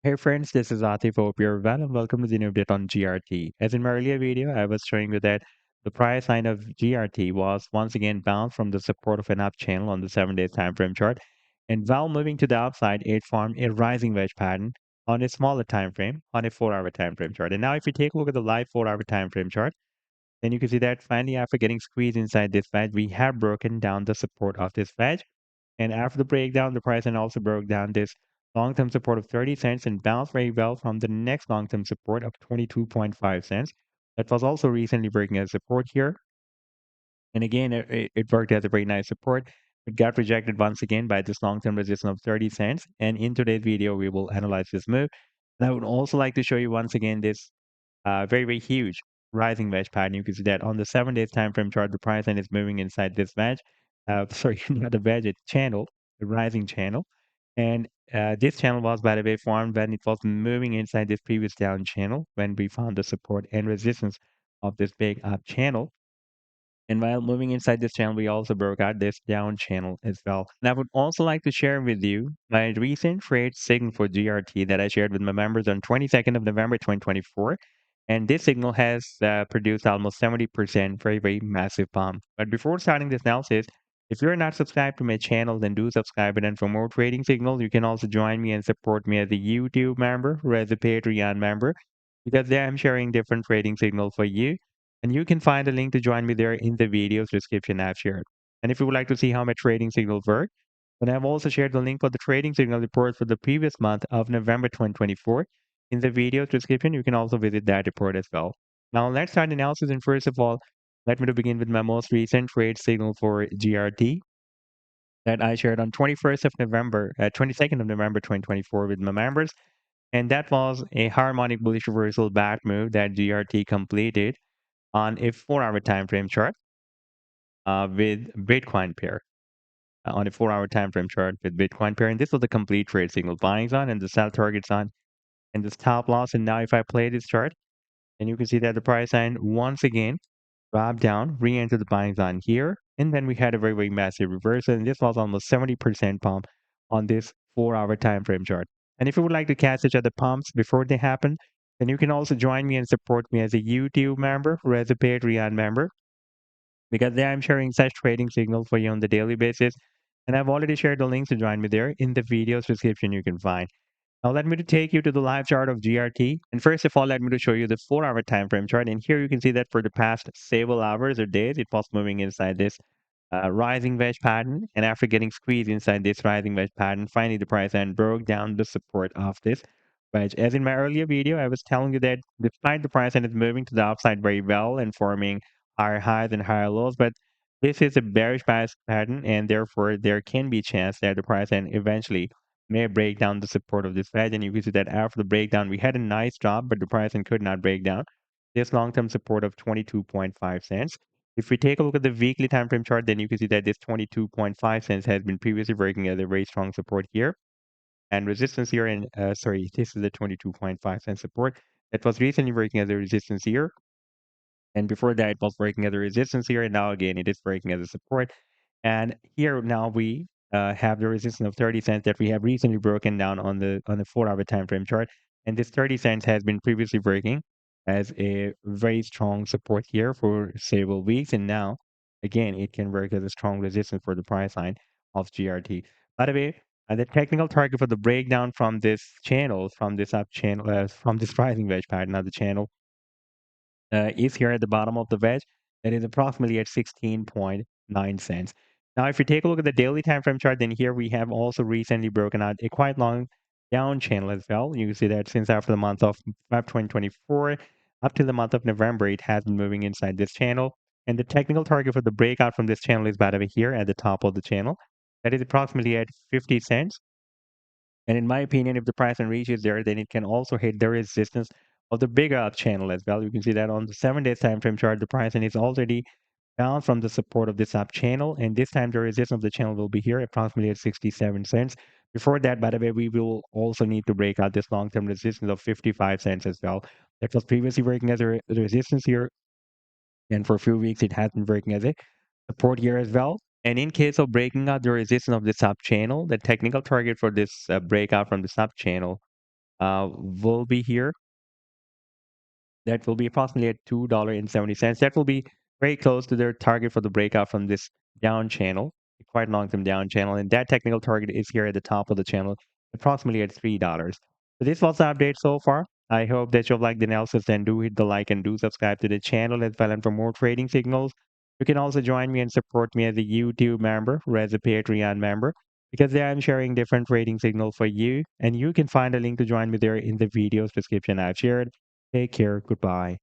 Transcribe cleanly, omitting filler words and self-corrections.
Hey friends, this is Atif. Hope you're well and welcome to the new update on GRT. As in my earlier video, I was showing you that the price line of GRT was once again bounced from the support of an up channel on the 7 days time frame chart. And while moving to the upside, it formed a rising wedge pattern on a smaller time frame, on a 4 hour time frame chart. And now if you take a look at the live 4 hour time frame chart, then you can see that finally after getting squeezed inside this wedge, we have broken down the support of this wedge. And after the breakdown, the price then also broke down this long-term support of 30 cents and bounced very well from the next long-term support of 22.5 cents. That was also recently breaking as support here. And again, it worked as a very nice support. It got rejected once again by this long-term resistance of 30 cents. And in today's video, we will analyze this move. And I would also like to show you once again this very, very huge rising wedge pattern. You can see that on the 7 days time frame chart, the price line is moving inside this wedge. Sorry, not the wedge, it's channel, the rising channel. And this channel was, by the way, formed when it was moving inside this previous down channel when we found the support and resistance of this big up channel. And while moving inside this channel, we also broke out this down channel as well. And I would also like to share with you my recent trade signal for GRT that I shared with my members on 22nd of November 2024. And this signal has produced almost 70% very, very massive pump. But before starting this analysis, if you're not subscribed to my channel, then do subscribe. And for more trading signals, you can also join me and support me as a YouTube member or as a Patreon member because there I'm sharing different trading signals for you and you can find a link to join me there in the video's description I've shared. And if you would like to see how my trading signals work, then I've also shared the link for the trading signal report for the previous month of November 2024. In the video's description, you can also visit that report as well. Now let's start analysis. And first of all, let me to begin with my most recent trade signal for GRT that I shared on 21st of November, 22nd of November 2024 with my members. And that was a harmonic bullish reversal back move that GRT completed on a 4 hour time frame chart with Bitcoin pair on a 4 hour time frame chart with Bitcoin pair. And this was a complete trade signal buying on and the sell targets on and the stop loss. And now if I play this chart, and you can see that the price line once again dropped down, re-enter the buying zone here. And then we had a very, very massive reversal. And this was almost 70% pump on this 4 hour time frame chart. And if you would like to catch each other pumps before they happen, then you can also join me and support me as a YouTube member or as a Patreon member because there I'm sharing such trading signals for you on the daily basis. And I've already shared the links to join me there in the video's description you can find. Now let me to take you to the live chart of GRT. And first of all, let me to show you the 4 hour time frame chart. And here you can see that for the past several hours or days, it was moving inside this rising wedge pattern. And after getting squeezed inside this rising wedge pattern, finally the price then broke down the support of this wedge. As in my earlier video, I was telling you that despite the price and it's moving to the upside very well and forming higher highs and higher lows, but this is a bearish bias pattern, and therefore there can be a chance that the price then eventually may break down the support of this wedge. And you can see that after the breakdown, we had a nice drop, but the price then could not break down this long-term support of 22.5 cents. If we take a look at the weekly time frame chart, then you can see that this 22.5 cents has been previously working as a very strong support here and resistance here. And sorry, this is the 22.5 cent support that was recently working as a resistance here. And before that, it was breaking as a resistance here. And now again, it is breaking as a support. And here now we have the resistance of 30 cents that we have recently broken down on the 4 hour time frame chart. And this 30 cents has been previously breaking as a very strong support here for several weeks. And now, again, it can work as a strong resistance for the price line of GRT. By the way, the technical target for the breakdown from this channel, from this up channel, from this rising wedge pattern, now the channel is here at the bottom of the wedge. That is approximately at 16.9 cents. Now, if you take a look at the daily time frame chart, then here we have also recently broken out a quite long down channel as well. You can see that since after the month of Feb 2024 up to the month of November, it has been moving inside this channel. And the technical target for the breakout from this channel is by the way here at the top of the channel. That is approximately at 50 cents. And in my opinion, if the price and reaches there, then it can also hit the resistance of the bigger up channel as well. You can see that on the 7 days time frame chart, the price and is already down from the support of this up channel. And this time the resistance of the channel will be here approximately at 67 cents. Before that, by the way, we will also need to break out this long-term resistance of 55 cents as well. That was previously working as a resistance here. And for a few weeks, it has been working as a support here as well. And in case of breaking out the resistance of the sub channel, the technical target for this breakout from the sub channel will be here. That will be approximately at $2.70. That will be very close to their target for the breakout from this down channel, quite long-term down channel. And that technical target is here at the top of the channel, approximately at $3. So this was the update so far. I hope that you'll like the analysis and do hit the like and do subscribe to the channel as well. And for more trading signals, you can also join me and support me as a YouTube member or as a Patreon member because there I'm sharing different trading signals for you. And you can find a link to join me there in the video's description I've shared. Take care. Goodbye.